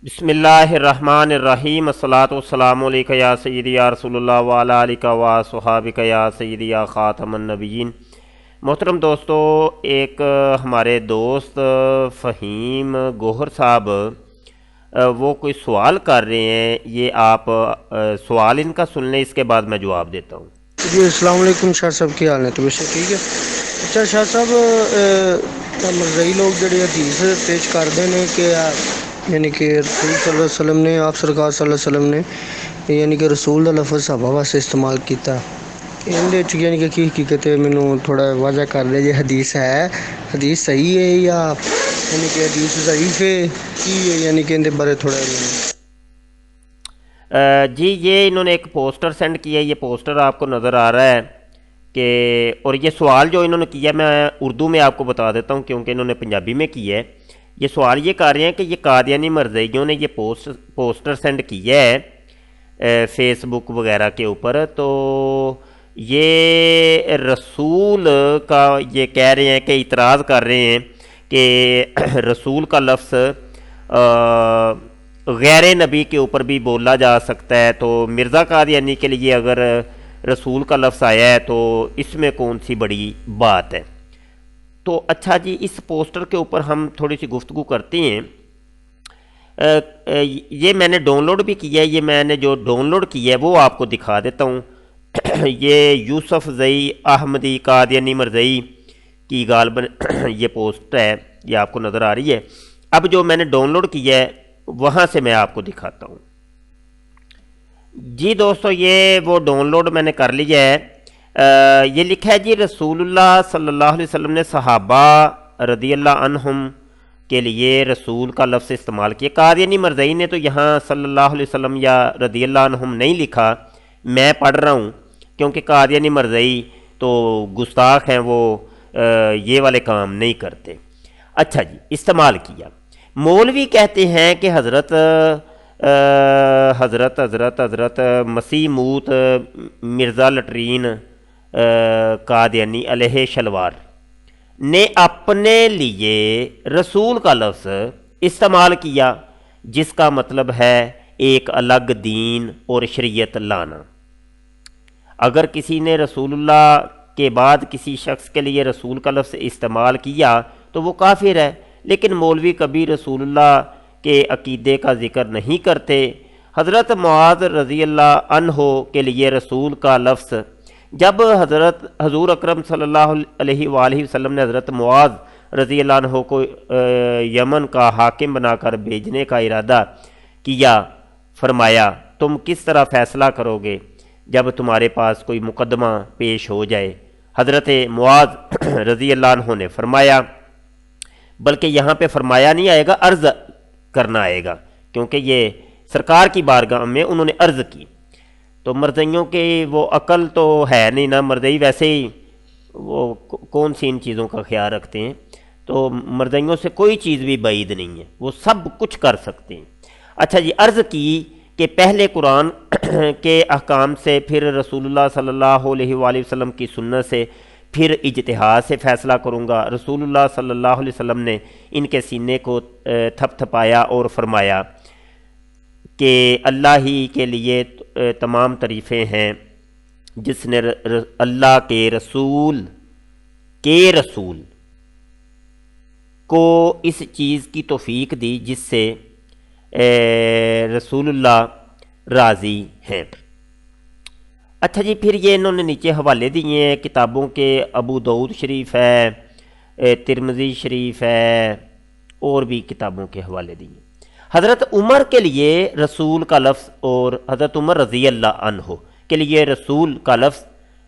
بسم اللہ الرحمن الرحیم الصلاۃ والسلام علیک یا سیدی یا رسول اللہ وعلی آلک و صحابک یا سیدی یا خاتم النبیین۔ محترم دوستو، ایک ہمارے دوست فہیم گوہر صاحب وہ کوئی سوال کر رہے ہیں، یہ آپ سوال ان کا سن لیں، اس کے بعد میں جواب دیتا ہوں۔ جی السلام علیکم شاہ صاحب، کی حال ہے؟ تو ویسے ٹھیک ہے۔ اچھا شاہ صاحب، مرزائی لوگ جڑے حدیث پیش کرتے ہیں کہ یعنی کہ رسول صلی اللہ علیہ وسلم نے، آپ سرکار صلی اللہ علیہ وسلم نے یعنی کہ رسول کا لفظ صحابہ واسطے استعمال کیتا، اندر یعنی کہ کی حقیقت ہے؟ مینوں تھوڑا واضح کر دے جی، حدیث ہے، حدیث صحیح ہے یا یعنی کہ حدیث ضعیف ہے، کی ہے یعنی کہ اندر بارے تھوڑا جی یہ انہوں نے ایک پوسٹر سینڈ کیا ہے، یہ پوسٹر آپ کو نظر آ رہا ہے کہ، اور یہ سوال جو انہوں نے کیا میں اردو میں آپ کو بتا دیتا ہوں کیونکہ انہوں نے پنجابی میں کیا ہے۔ یہ سوال یہ کر رہے ہیں کہ یہ قادیانی مرزائیوں نے یہ پوسٹر سینڈ کیا ہے فیس بک وغیرہ کے اوپر، تو یہ رسول کا یہ کہہ رہے ہیں کہ اعتراض کر رہے ہیں کہ رسول کا لفظ غیر نبی کے اوپر بھی بولا جا سکتا ہے، تو مرزا قادیانی کے لیے اگر رسول کا لفظ آیا ہے تو اس میں کون سی بڑی بات ہے؟ تو اچھا جی، اس پوسٹر کے اوپر ہم تھوڑی سی گفتگو کرتے ہیں۔ یہ میں نے ڈاؤن لوڈ بھی کیا ہے، یہ میں نے جو ڈاؤن لوڈ کیا ہے وہ آپ کو دکھا دیتا ہوں۔ یہ یوسف زئی احمدی قادیانی مرزئی کی غالباً یہ پوسٹ ہے، یہ آپ کو نظر آ رہی ہے۔ اب جو میں نے ڈاؤن لوڈ کیا ہے وہاں سے میں آپ کو دکھاتا ہوں۔ جی دوستو، یہ وہ ڈاؤن لوڈ میں نے کر لیا ہے۔ یہ لکھا ہے جی، رسول اللہ صلی اللہ علیہ وسلم نے صحابہ رضی اللہ عنہم کے لیے رسول کا لفظ استعمال کیا۔ قادیانی مرزئی نے تو یہاں صلی اللہ علیہ وسلم یا رضی اللہ عنہم نہیں لکھا، میں پڑھ رہا ہوں کیونکہ قادیانی مرزئی تو گستاخ ہیں، وہ یہ والے کام نہیں کرتے۔ اچھا جی، استعمال کیا۔ مولوی کہتے ہیں کہ حضرت حضرت حضرت حضرت مسیح موت مرزا لٹرین قادیانی علیہ شلوار نے اپنے لیے رسول کا لفظ استعمال کیا، جس کا مطلب ہے ایک الگ دین اور شریعت لانا۔ اگر کسی نے رسول اللہ کے بعد کسی شخص کے لیے رسول کا لفظ استعمال کیا تو وہ کافر ہے، لیکن مولوی کبھی رسول اللہ کے عقیدے کا ذکر نہیں کرتے۔ حضرت معاذ رضی اللہ عنہ کے لیے رسول کا لفظ، جب حضور اکرم صلی اللہ علیہ وآلہ وسلم نے حضرت معاذ رضی اللہ عنہ کو یمن کا حاکم بنا کر بھیجنے کا ارادہ کیا، فرمایا تم کس طرح فیصلہ کرو گے جب تمہارے پاس کوئی مقدمہ پیش ہو جائے؟ حضرت معاذ رضی اللہ عنہ نے فرمایا، بلکہ یہاں پہ فرمایا نہیں آئے گا، عرض کرنا آئے گا، کیونکہ یہ سرکار کی بارگاہ میں انہوں نے عرض کی۔ تو مرزائیوں کے وہ عقل تو ہے نہیں نا، مرزائی ویسے ہی وہ کون سی ان چیزوں کا خیال رکھتے ہیں، تو مرزائیوں سے کوئی چیز بھی بعید نہیں ہے، وہ سب کچھ کر سکتے ہیں۔ اچھا جی، عرض کی کہ پہلے قرآن کے احکام سے، پھر رسول اللہ صلی اللہ علیہ وآلہ وسلم کی سنت سے، پھر اجتہاد سے فیصلہ کروں گا۔ رسول اللہ صلی اللہ علیہ وسلم نے ان کے سینے کو تھپ تھپایا اور فرمایا کہ اللہ ہی کے لیے تمام تعریفیں ہیں، جس نے اللہ کے رسول کو اس چیز کی توفیق دی جس سے رسول اللہ راضی ہیں۔ اچھا جی، پھر یہ انہوں نے نیچے حوالے دیے ہیں کتابوں کے، ابو داؤد شریف ہے، ترمذی شریف ہے، اور بھی کتابوں کے حوالے دیے۔ حضرت عمر کے لیے رسول کا لفظ، اور حضرت عمر رضی اللہ عنہ کے لیے رسول کا لفظ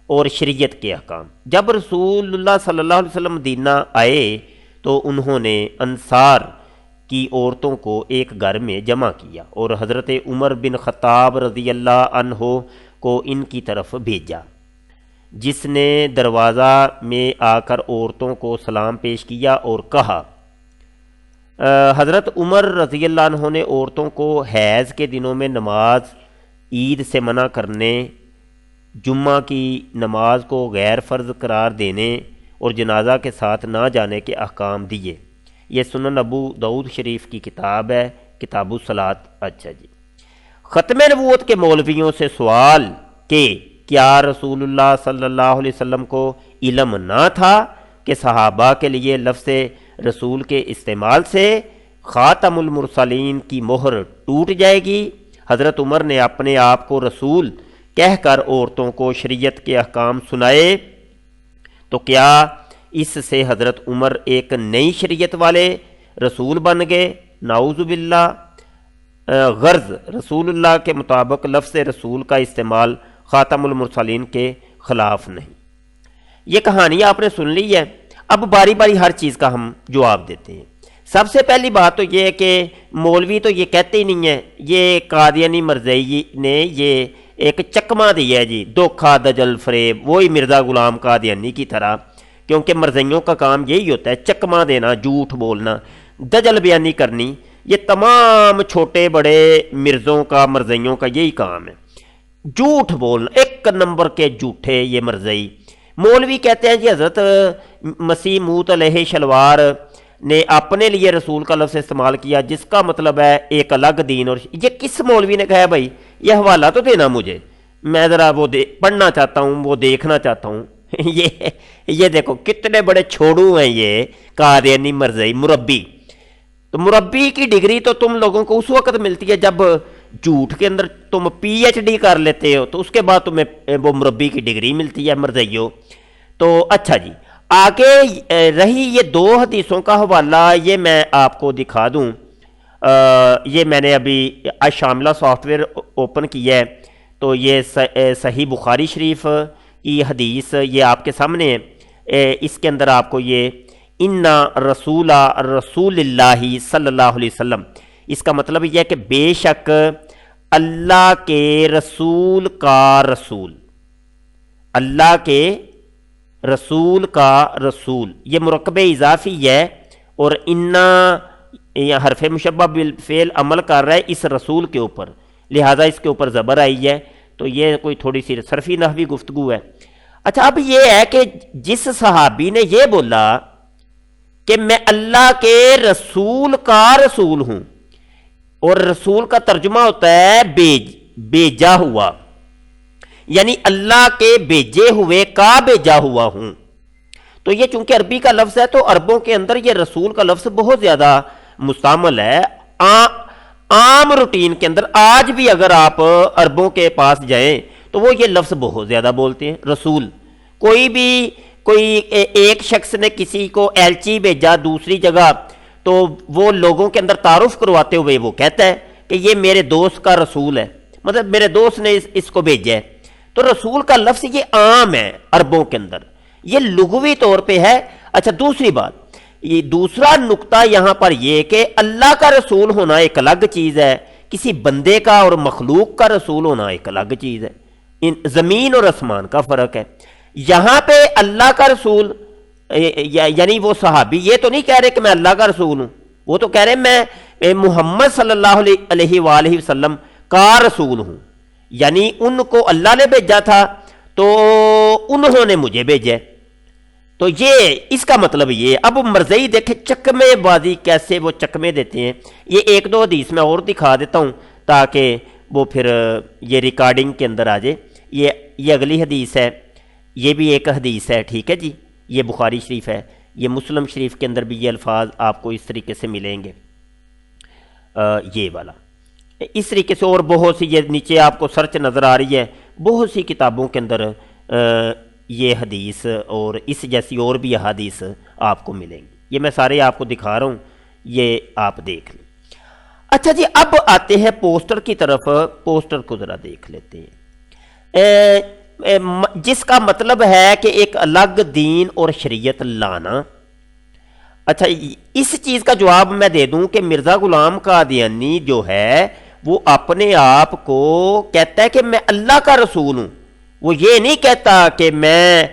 اور شریعت کے احکام۔ جب رسول اللہ صلی اللہ علیہ وسلم مدینہ آئے تو انہوں نے انصار کی عورتوں کو ایک گھر میں جمع کیا اور حضرت عمر بن خطاب رضی اللہ عنہ کو ان کی طرف بھیجا، جس نے دروازہ میں آ کر عورتوں کو سلام پیش کیا اور کہا۔ حضرت عمر رضی اللہ عنہ نے عورتوں کو حیض کے دنوں میں نماز عید سے منع کرنے، جمعہ کی نماز کو غیر فرض قرار دینے اور جنازہ کے ساتھ نہ جانے کے احکام دیے۔ یہ سنن ابو داؤد شریف کی کتاب ہے، کتاب الصلاۃ۔ اچھا جی، ختم نبوت کے مولویوں سے سوال کہ کیا رسول اللہ صلی اللہ علیہ وسلم کو علم نہ تھا کہ صحابہ کے لیے لفظ رسول کے استعمال سے خاتم المرسلین کی مہر ٹوٹ جائے گی؟ حضرت عمر نے اپنے آپ کو رسول کہہ کر عورتوں کو شریعت کے احکام سنائے، تو کیا اس سے حضرت عمر ایک نئی شریعت والے رسول بن گئے؟ نعوذ باللہ۔ غرض رسول اللہ کے مطابق لفظ رسول کا استعمال خاتم المرسلین کے خلاف نہیں۔ یہ کہانی آپ نے سن لی ہے، اب باری باری ہر چیز کا ہم جواب دیتے ہیں۔ سب سے پہلی بات تو یہ ہے کہ مولوی تو یہ کہتے ہی نہیں ہے، یہ قادیانی مرزائی نے یہ ایک چکمہ دیا ہے جی، دھوکھا دجل فریب، وہی مرزا غلام قادیانی کی طرح، کیونکہ مرزائیوں کا کام یہی ہوتا ہے، چکمہ دینا، جھوٹ بولنا، دجل بیانی کرنی۔ یہ تمام چھوٹے بڑے مرزوں کا، مرزائیوں کا یہی کام ہے، جھوٹ بولنا، ایک نمبر کے جھوٹے یہ مرزائی۔ مولوی کہتے ہیں جی حضرت مسیح موت علیہ شلوار نے اپنے لیے رسول کا لفظ استعمال کیا، جس کا مطلب ہے ایک الگ دین۔ اور یہ کس مولوی نے کہا ہے بھائی؟ یہ حوالہ تو دینا مجھے، میں ذرا وہ پڑھنا چاہتا ہوں، وہ دیکھنا چاہتا ہوں۔ یہ دیکھو کتنے بڑے چھوڑو ہیں یہ قادیانی مرزائی مربی۔ تو مربی کی ڈگری تو تم لوگوں کو اس وقت ملتی ہے جب جھوٹ کے اندر تم پی ایچ ڈی کر لیتے ہو، تو اس کے بعد تمہیں وہ مربی کی ڈگری ملتی ہے مرزائیوں۔ تو اچھا جی، آگے رہی یہ دو حدیثوں کا حوالہ، یہ میں آپ کو دکھا دوں۔ یہ میں نے ابھی شاملہ سافٹ ویئر اوپن کیا ہے، تو یہ صحیح بخاری شریف کی حدیث یہ آپ کے سامنے ہے۔ اس کے اندر آپ کو یہ اِنَّ رسول اللہ صلی اللہ علیہ وسلم، اس کا مطلب یہ ہے کہ بے شک اللہ کے رسول کا رسول، اللہ کے رسول کا رسول، یہ مرکب اضافی ہے، اور اِنَّ حرف مشبہ بالفعل عمل کر رہا ہے اس رسول کے اوپر، لہٰذا اس کے اوپر زبر آئی ہے، تو یہ کوئی تھوڑی سی صرفی نحوی گفتگو ہے۔ اچھا، اب یہ ہے کہ جس صحابی نے یہ بولا کہ میں اللہ کے رسول کا رسول ہوں، اور رسول کا ترجمہ ہوتا ہے بھیجا ہوا، یعنی اللہ کے بھیجے ہوئے کا بھیجا ہوا ہوں، تو یہ چونکہ عربی کا لفظ ہے تو عربوں کے اندر یہ رسول کا لفظ بہت زیادہ مستعمل ہے۔ عام روٹین کے اندر آج بھی اگر آپ عربوں کے پاس جائیں تو وہ یہ لفظ بہت زیادہ بولتے ہیں، رسول۔ کوئی ایک شخص نے کسی کو ایلچی بھیجا دوسری جگہ، تو وہ لوگوں کے اندر تعارف کرواتے ہوئے وہ کہتا ہے کہ یہ میرے دوست کا رسول ہے، مطلب میرے دوست نے اس کو بھیجا ہے۔ تو رسول کا لفظ یہ عام ہے عربوں کے اندر، یہ لغوی طور پہ ہے۔ اچھا، دوسری بات، یہ دوسرا نقطہ یہاں پر یہ کہ اللہ کا رسول ہونا ایک الگ چیز ہے، کسی بندے کا اور مخلوق کا رسول ہونا ایک الگ چیز ہے، زمین اور آسمان کا فرق ہے۔ یہاں پہ اللہ کا رسول یعنی وہ صحابی یہ تو نہیں کہہ رہے کہ میں اللہ کا رسول ہوں، وہ تو کہہ رہے میں محمد صلی اللہ علیہ وآلہ وسلم کا رسول ہوں، یعنی ان کو اللہ نے بھیجا تھا تو انہوں نے مجھے بھیجا۔ تو یہ اس کا مطلب یہ۔ اب مرزائی دیکھیں چکمے بازی کیسے وہ چکمے دیتے ہیں، یہ ایک دو حدیث میں اور دکھا دیتا ہوں تاکہ وہ پھر یہ ریکارڈنگ کے اندر آ جائے۔ یہ اگلی حدیث ہے، یہ بھی ایک حدیث ہے، ٹھیک ہے جی، یہ بخاری شریف ہے، یہ مسلم شریف کے اندر بھی یہ الفاظ آپ کو اس طریقے سے ملیں گے، یہ والا اس طریقے سے، اور بہت سی یہ نیچے آپ کو سرچ نظر آ رہی ہے، بہت سی کتابوں کے اندر یہ حدیث اور اس جیسی اور بھی احادیث آپ کو ملیں گی۔ یہ میں سارے آپ کو دکھا رہا ہوں، یہ آپ دیکھ لیں۔ اچھا جی، اب آتے ہیں پوسٹر کی طرف، پوسٹر کو ذرا دیکھ لیتے ہیں، جس کا مطلب ہے کہ ایک الگ دین اور شریعت لانا۔ اچھا، اس چیز کا جواب میں دے دوں کہ مرزا غلام قادیانی جو ہے وہ اپنے آپ کو کہتا ہے کہ میں اللہ کا رسول ہوں، وہ یہ نہیں کہتا کہ میں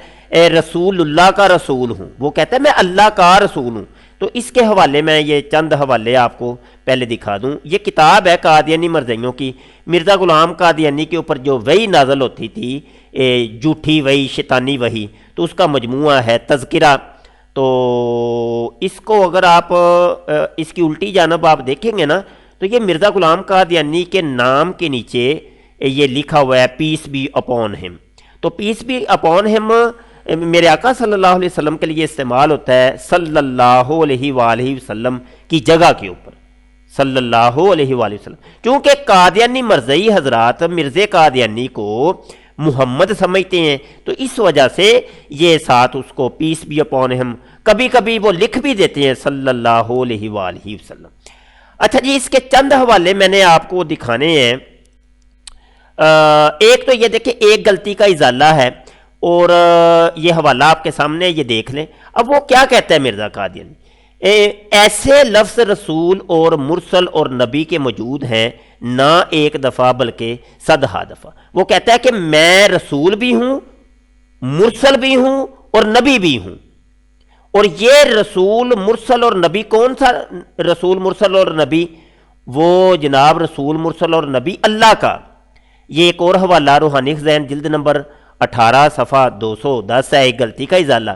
رسول اللہ کا رسول ہوں، وہ کہتا ہے میں اللہ کا رسول ہوں۔ تو اس کے حوالے میں یہ چند حوالے آپ کو پہلے دکھا دوں۔ یہ کتاب ہے قادیانی مرزائیوں کی، مرزا غلام قادیانی کے اوپر جو وحی نازل ہوتی تھی، جھوٹی وحی، شیطانی وحی، تو اس کا مجموعہ ہے تذکرہ۔ تو اس کو اگر آپ اس کی الٹی جانب آپ دیکھیں گے نا، تو یہ مرزا غلام قادیانی کے نام کے نیچے یہ لکھا ہوا ہے پیس بی اپون ہم. تو پیس بی اپون ہم میرے آقا صلی اللہ علیہ وسلم کے لیے استعمال ہوتا ہے صلی اللہ علیہ وآلہ وسلم کی جگہ کے اوپر، صلی اللہ علیہ وآلہ وسلم. کیونکہ قادیانی مرزئی حضرات مرزا قادیانی کو محمد سمجھتے ہیں، تو اس وجہ سے یہ ساتھ اس کو پیس بی اپون ہم کبھی کبھی وہ لکھ بھی دیتے ہیں صلی اللہ علیہ وآلہ وسلم. اچھا جی، اس کے چند حوالے میں نے آپ کو دکھانے ہیں. ایک تو یہ دیکھیں، ایک غلطی کا ازالہ ہے، اور یہ حوالہ آپ کے سامنے یہ دیکھ لیں. اب وہ کیا کہتا ہے مرزا قادیانی؟ ایسے لفظ رسول اور مرسل اور نبی کے موجود ہیں نہ ایک دفعہ بلکہ صدہا دفعہ. وہ کہتا ہے کہ میں رسول بھی ہوں، مرسل بھی ہوں اور نبی بھی ہوں. اور یہ رسول مرسل اور نبی کون سا رسول مرسل اور نبی؟ وہ جناب رسول مرسل اور نبی اللہ کا. یہ ایک اور حوالہ روحانی خزائن جلد نمبر 18 صفحہ 210 ہے، ایک غلطی کا ازالہ.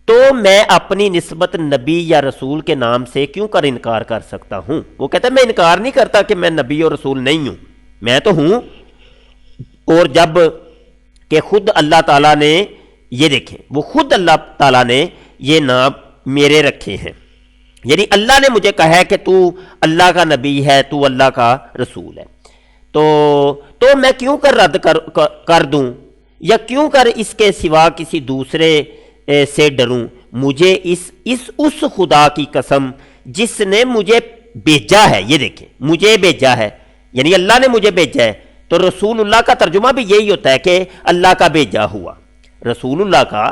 تو میں اپنی نسبت نبی یا رسول کے نام سے کیوں کر انکار کر سکتا ہوں؟ وہ کہتا ہے میں انکار نہیں کرتا کہ میں نبی اور رسول نہیں ہوں، میں تو ہوں. اور جب کہ خود اللہ تعالیٰ نے، یہ دیکھیں، وہ خود اللہ تعالیٰ نے یہ نام میرے رکھے ہیں، یعنی اللہ نے مجھے کہا ہے کہ تو اللہ کا نبی ہے، تو اللہ کا رسول ہے. تو میں کیوں کر رد کر دوں یا کیوں کر اس کے سوا کسی دوسرے سے ڈروں؟ مجھے اس خدا کی قسم جس نے مجھے بھیجا ہے، یہ دیکھیں مجھے بھیجا ہے یعنی اللہ نے مجھے بھیجا ہے. تو رسول اللہ کا ترجمہ بھی یہی ہوتا ہے کہ اللہ کا بھیجا ہوا. رسول اللہ کا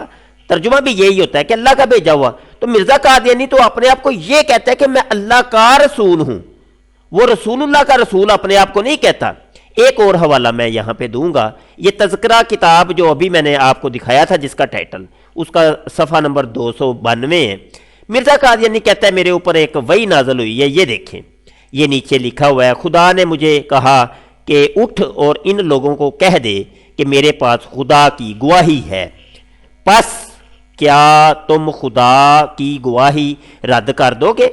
ترجمہ بھی یہی ہوتا ہے کہ اللہ کا بھیجا ہوا. تو مرزا قادیانی تو اپنے آپ کو یہ کہتا ہے کہ میں اللہ کا رسول ہوں، وہ رسول اللہ کا رسول اپنے آپ کو نہیں کہتا. ایک اور حوالہ میں یہاں پہ دوں گا، یہ تذکرہ کتاب جو ابھی میں نے آپ کو دکھایا تھا جس کا ٹائٹل، اس کا صفحہ نمبر 292 ہے. مرزا قادیانی کہتا ہے میرے اوپر ایک وحی نازل ہوئی ہے. یہ دیکھیں، یہ نیچے لکھا ہوا ہے، خدا نے مجھے کہا کہ اٹھ اور ان لوگوں کو کہہ دے کہ میرے پاس خدا کی گواہی ہے، پس کیا تم خدا کی گواہی رد کر دو گے؟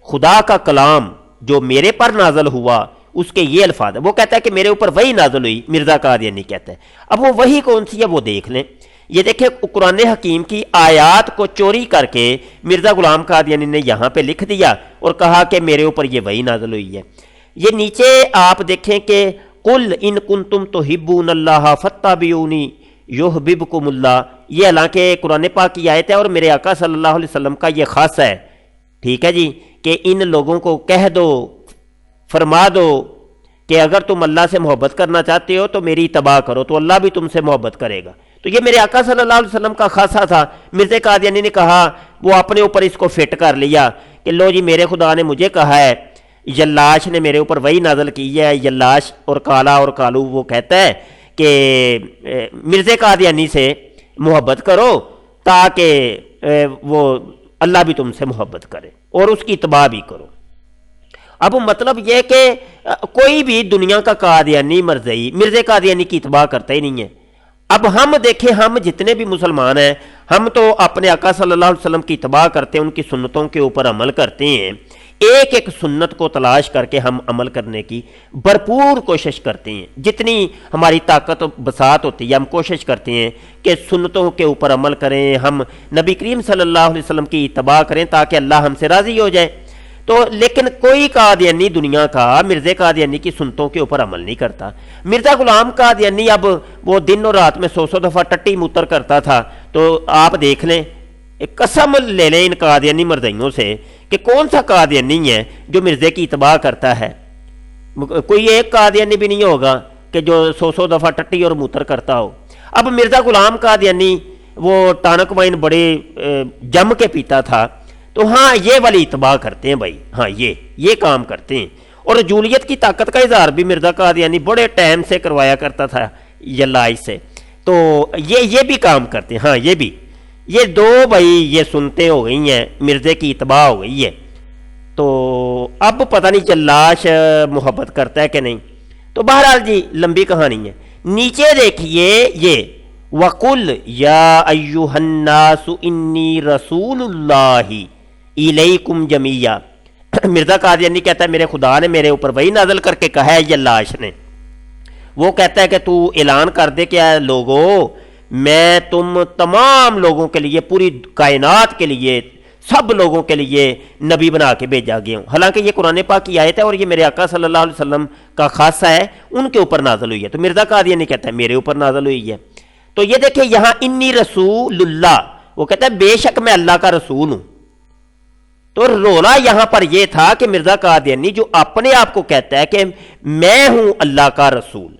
خدا کا کلام جو میرے پر نازل ہوا اس کے یہ الفاظ ہے. وہ کہتا ہے کہ میرے اوپر وہی نازل ہوئی، مرزا قادیانی کہتا ہے. اب وہ وہی کون سی ہے وہ دیکھ لیں. یہ دیکھیں قرآن حکیم کی آیات کو چوری کر کے مرزا غلام قادیانی نے یہاں پہ لکھ دیا اور کہا کہ میرے اوپر یہ وہی نازل ہوئی ہے. یہ نیچے آپ دیکھیں کہ قل ان کنتم تحبون اللہ فاتبعونی یحببکم اللہ. یہ حالانکہ قرآن پاک کی آیت ہے اور میرے آقا صلی اللہ علیہ وسلم کا یہ خاص ہے، ٹھیک ہے جی، کہ ان لوگوں کو کہہ دو، فرما دو کہ اگر تم اللہ سے محبت کرنا چاہتے ہو تو میری اتباع کرو تو اللہ بھی تم سے محبت کرے گا. تو یہ میرے آقا صلی اللہ علیہ وسلم کا خاصہ تھا. مرزا قادیانی نے کہا، وہ اپنے اوپر اس کو فٹ کر لیا کہ لو جی میرے خدا نے مجھے کہا ہے، یلاش نے میرے اوپر وہی نازل کی ہے. یلاش اور کالا اور کالو وہ کہتا ہے کہ مرزا قادیانی سے محبت کرو تاکہ وہ اللہ بھی تم سے محبت کرے اور اس کی اتباع بھی کرو. اب مطلب یہ کہ کوئی بھی دنیا کا قادیانی مرزئی مرزا قادیانی کی اتباع کرتا ہی نہیں ہے. اب ہم دیکھیں، ہم جتنے بھی مسلمان ہیں ہم تو اپنے آقا صلی اللہ علیہ وسلم کی اتباع کرتے ہیں، ان کی سنتوں کے اوپر عمل کرتے ہیں. ایک ایک سنت کو تلاش کر کے ہم عمل کرنے کی بھرپور کوشش کرتے ہیں. جتنی ہماری طاقت و بساط ہوتی ہے ہم کوشش کرتے ہیں کہ سنتوں کے اوپر عمل کریں، ہم نبی کریم صلی اللہ علیہ وسلم کی اتباع کریں تاکہ اللہ ہم سے راضی ہو جائے. تو لیکن کوئی قادیانی دنیا کا مرزا قادیانی کی سنتوں کے اوپر عمل نہیں کرتا. مرزا غلام قادیانی اب وہ دن اور رات میں 100 دفعہ ٹٹی موتر کرتا تھا. تو آپ دیکھ لیں، قسم لے لیں ان قادیانی مرزائیوں سے کہ کون سا قادیانی ہے جو مرزا کی اتباع کرتا ہے. کوئی ایک قادیانی بھی نہیں ہوگا کہ جو 100 دفعہ ٹٹی اور موتر کرتا ہو. اب مرزا غلام قادیانی وہ ٹانک وائن بڑے جم کے پیتا تھا، تو ہاں یہ والی اتباع کرتے ہیں بھائی، ہاں یہ کام کرتے ہیں. اور رجولیت کی طاقت کا اظہار بھی مرزا قادیانی بڑے ٹائم سے کروایا کرتا تھا یلاش سے. تو یہ بھی کام کرتے ہیں. ہاں یہ دو بھائی یہ سنتے ہو گئی ہیں، مرزا کی اتباع ہو گئی ہے. تو اب پتہ نہیں یلاش محبت کرتا ہے کہ نہیں. تو بہرحال جی لمبی کہانی ہے. نیچے دیکھیے یہ وَقُلْ يَا أَيُّهَا النَّاسُ إِنِّي رَسُولُ اللَّهِ إِلَيْكُمْ جَمِيعًا. مرزا قادیانی کہتا ہے میرے خدا نے میرے اوپر وہی نازل کر کے کہا ہے یہ لاش نے. وہ کہتا ہے کہ تو اعلان کر دے کہ اے لوگو میں تم تمام لوگوں کے لیے پوری کائنات کے لیے سب لوگوں کے لیے نبی بنا کے بھیجا گیا ہوں. حالانکہ یہ قرآن پاک کی آیت ہے اور یہ میرے آقا صلی اللہ علیہ وسلم کا خاصہ ہے, ان کے اوپر نازل ہوئی ہے. تو مرزا قادیانی کہتا ہے میرے اوپر نازل ہوئی ہے. تو یہ دیکھیں یہاں انی رسول اللہ, وہ کہتا ہے بے شک میں اللہ کا رسول ہوں. تو رولا یہاں پر یہ تھا کہ مرزا قادیانی جو اپنے آپ کو کہتا ہے کہ میں ہوں اللہ کا رسول.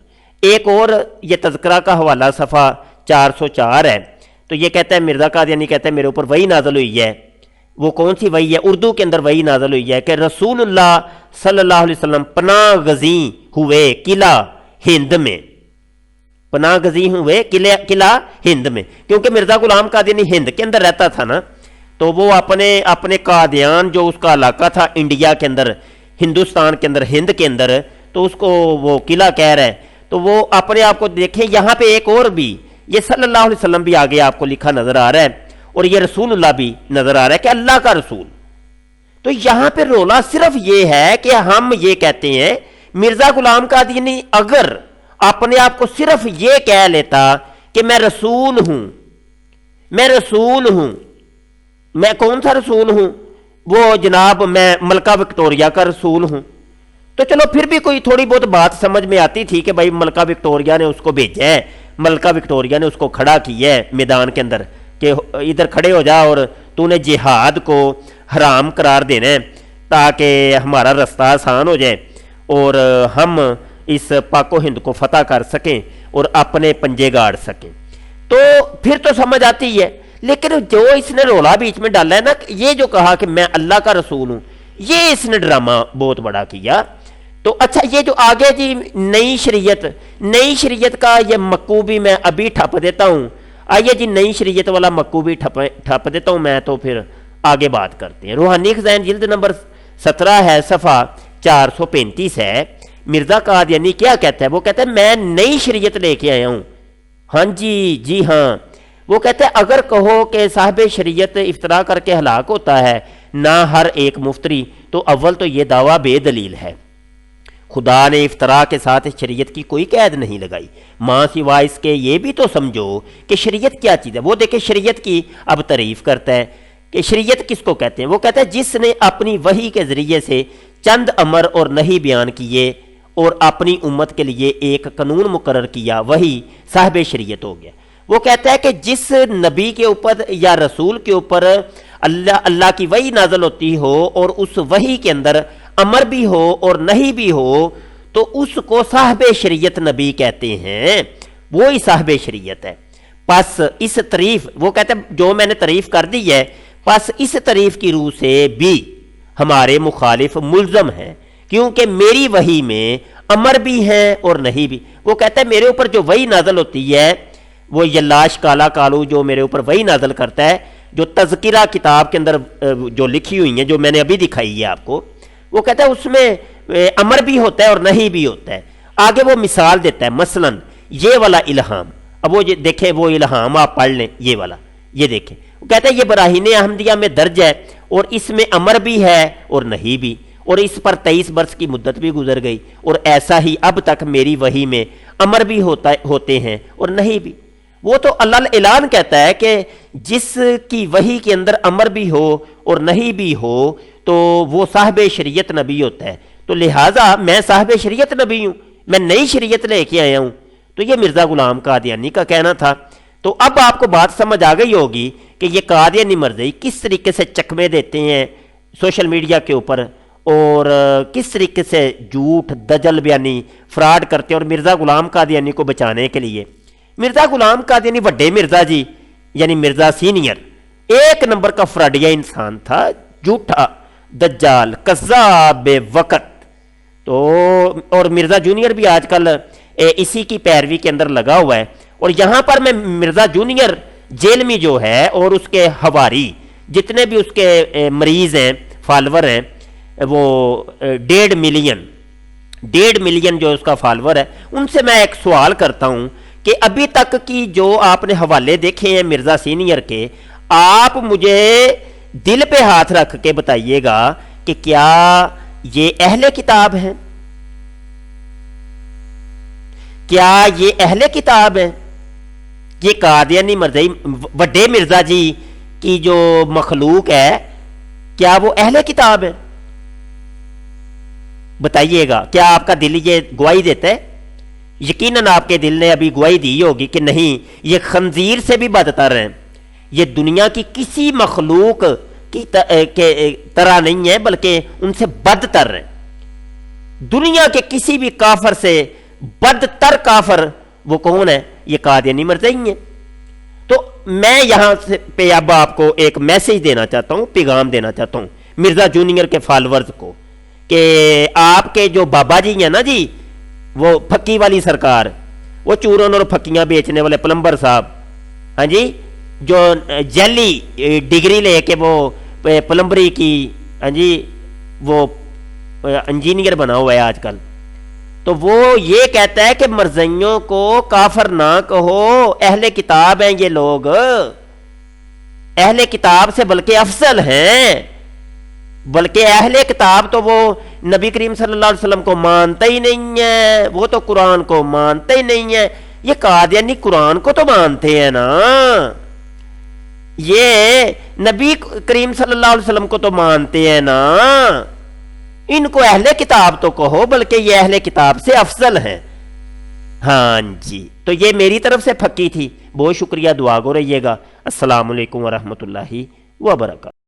ایک اور یہ تذکرہ کا حوالہ صفحہ 404 ہے. تو یہ کہتا ہے مرزا قادیانی کہتا ہے میرے اوپر وہی نازل ہوئی ہے. وہ کون سی وحی ہے؟ اردو کے اندر وحی نازل ہوئی ہے کہ رسول اللہ صلی اللہ علیہ وسلم پناہ گزیں ہوئے قلعہ ہند میں, پناہ گزیں ہوئے قلعہ ہند میں, کیونکہ مرزا غلام قادیانی ہند کے اندر رہتا تھا نا. تو وہ اپنے قادیان جو اس کا علاقہ تھا انڈیا کے اندر, ہندوستان کے اندر, ہند کے اندر, تو اس کو وہ قلعہ کہہ رہا ہے. تو وہ اپنے آپ کو دیکھیں یہاں پہ ایک اور بھی یہ صلی اللہ علیہ وسلم بھی آگے آپ کو لکھا نظر آ رہا ہے اور یہ رسول اللہ بھی نظر آ رہا ہے کہ اللہ کا رسول. تو یہاں پہ رولا صرف یہ ہے کہ ہم یہ کہتے ہیں مرزا غلام قادیانی اگر اپنے آپ کو صرف یہ کہہ لیتا کہ میں رسول ہوں, میں رسول ہوں, میں کون سا رسول ہوں, وہ جناب میں ملکہ وکٹوریہ کا رسول ہوں, تو چلو پھر بھی کوئی تھوڑی بہت بات سمجھ میں آتی تھی کہ بھائی ملکہ وکٹوریہ نے اس کو بھیجا ہے, ملکہ وکٹوریہ نے اس کو کھڑا کیا ہے میدان کے اندر کہ ادھر کھڑے ہو جا اور تو نے جہاد کو حرام قرار دینا ہے تاکہ ہمارا رستہ آسان ہو جائے اور ہم اس پاک و ہند کو فتح کر سکیں اور اپنے پنجے گاڑ سکیں. تو پھر تو سمجھ آتی ہے. لیکن جو اس نے رولا بیچ میں ڈالا ہے نا, یہ جو کہا کہ میں اللہ کا رسول ہوں, یہ اس نے ڈرامہ بہت بڑا کیا. تو اچھا یہ جو آگے جی نئی شریعت کا یہ مکو بھی میں ابھی ٹھپ دیتا ہوں. آئیے جی نئی شریعت والا مکو بھی ٹھپ دیتا ہوں میں, تو پھر آگے بات کرتے ہیں. روحانی خزائن جلد نمبر 17 ہے, صفحہ 435 ہے. مرزا قادیانی کیا کہتا ہے؟ وہ کہتا ہے میں نئی شریعت لے کے آیا ہوں. ہاں جی ہاں. وہ کہتا ہے اگر کہو کہ صاحب شریعت افطرا کر کے ہلاک ہوتا ہے نہ ہر ایک مفتری, تو اول تو یہ دعویٰ بے دلیل ہے. خدا نے افطرا کے ساتھ شریعت کی کوئی قید نہیں لگائی, ماں سوا اس کے یہ بھی تو سمجھو کہ شریعت کیا چیز ہے. وہ دیکھیں شریعت کی اب تعریف کرتا ہے کہ شریعت کس کو کہتے ہیں. وہ کہتا ہے جس نے اپنی وحی کے ذریعے سے چند امر اور نہیں بیان کیے اور اپنی امت کے لیے ایک قانون مقرر کیا, وہی صاحب شریعت ہو گیا. وہ کہتا ہے کہ جس نبی کے اوپر یا رسول کے اوپر اللہ کی وحی نازل ہوتی ہو اور اس وحی کے اندر امر بھی ہو اور نہیں بھی ہو, تو اس کو صاحب شریعت نبی کہتے ہیں, وہی صاحب شریعت ہے. پس اس تعریف, وہ کہتے ہیں جو میں نے تعریف کر دی ہے, پس اس تعریف کی روح سے بھی ہمارے مخالف ملزم ہیں, کیونکہ میری وحی میں امر بھی ہیں اور نہیں بھی. وہ کہتا ہے میرے اوپر جو وحی نازل ہوتی ہے, وہ یلاش کالا کالو جو میرے اوپر وحی نازل کرتا ہے, جو تذکرہ کتاب کے اندر جو لکھی ہوئی ہیں جو میں نے ابھی دکھائی ہے آپ کو, وہ کہتا ہے اس میں امر بھی ہوتا ہے اور نہیں بھی ہوتا ہے. آگے وہ مثال دیتا ہے, مثلا یہ والا الہام. اب وہ دیکھیں وہ الہام آپ پڑھ لیں, یہ والا یہ دیکھیں. وہ کہتا ہے یہ براہین احمدیہ میں درج ہے اور اس میں امر بھی ہے اور نہیں بھی, اور اس پر 23 برس کی مدت بھی گزر گئی, اور ایسا ہی اب تک میری وحی میں امر بھی ہوتے ہیں اور نہیں بھی. وہ تو اللہ اعلان کہتا ہے کہ جس کی وحی کے اندر امر بھی ہو اور نہیں بھی ہو تو وہ صاحب شریعت نبی ہوتا ہے. تو لہٰذا میں صاحب شریعت نبی ہوں, میں نئی شریعت لے کے آیا ہوں. تو یہ مرزا غلام قادیانی کا کہنا تھا. تو اب آپ کو بات سمجھ آ گئی ہوگی کہ یہ قادیانی مرزائی کس طریقے سے چکمے دیتے ہیں سوشل میڈیا کے اوپر, اور کس طریقے سے جھوٹ دجل بیانی فراڈ کرتے ہیں. اور مرزا غلام قادیانی کو بچانے کے لیے مرزا غلام قادیانی وڈے مرزا جی یعنی مرزا سینئر ایک نمبر کا فراڈیا انسان تھا, جھوٹا, دجال, قذاب بے وقت. تو اور مرزا جونیئر بھی آج کل اسی کی پیروی کے اندر لگا ہوا ہے. اور یہاں پر میں مرزا جونیئر جیل میں جو ہے اور اس کے حواری جتنے بھی اس کے مریض ہیں, فالور ہیں, وہ 1.5 ملین جو اس کا فالور ہے, ان سے میں ایک سوال کرتا ہوں کہ ابھی تک کی جو آپ نے حوالے دیکھے ہیں مرزا سینئر کے, آپ مجھے دل پہ ہاتھ رکھ کے بتائیے گا کہ کیا یہ اہل کتاب ہیں؟ کیا یہ اہل کتاب ہیں؟ یہ قادیانی مرزائی وڈے مرزا جی کی جو مخلوق ہے کیا وہ اہل کتاب ہے؟ بتائیے گا، کیا آپ کا دل یہ گواہی دیتا ہے؟ یقیناً آپ کے دل نے ابھی گواہی دی ہوگی کہ نہیں، یہ خنزیر سے بھی بدتر ہیں، یہ دنیا کی کسی مخلوق کی طرح نہیں ہے بلکہ ان سے بدتر ہیں۔ دنیا کے کسی بھی کافر سے بدتر کافر وہ کون ہے؟ یہ قادیانی مرزائی ہیں۔ تو میں یہاں پہ اب آپ کو ایک میسج دینا چاہتا ہوں، پیغام دینا چاہتا ہوں مرزا جونیئر کے فالورز کو، کہ آپ کے جو بابا جی ہیں نا جی، وہ پھکی والی سرکار، وہ چورن اور پھکیاں بیچنے والے پلمبر صاحب، ہاں جی، جو جیلی ڈگری لے کے وہ پلمبری کی، ہاں جی، وہ انجینئر بنا ہوا ہے آج کل، تو وہ یہ کہتا ہے کہ مرزائیوں کو کافر نہ کہو، اہل کتاب ہیں یہ لوگ، اہل کتاب سے بلکہ افضل ہیں، بلکہ اہل کتاب تو وہ نبی کریم صلی اللہ علیہ وسلم کو مانتا ہی نہیں ہے، وہ تو قرآن کو مانتا ہی نہیں ہے۔ یہ قادیانی قرآن کو تو مانتے ہیں نا، یہ نبی کریم صلی اللہ علیہ وسلم کو تو مانتے ہیں نا، ان کو اہل کتاب تو کہو، بلکہ یہ اہل کتاب سے افضل ہیں۔ ہاں جی، تو یہ میری طرف سے پھکی تھی، بہت شکریہ، دعا گو رہیے گا۔ السلام علیکم ورحمۃ اللہ وبرکاتہ۔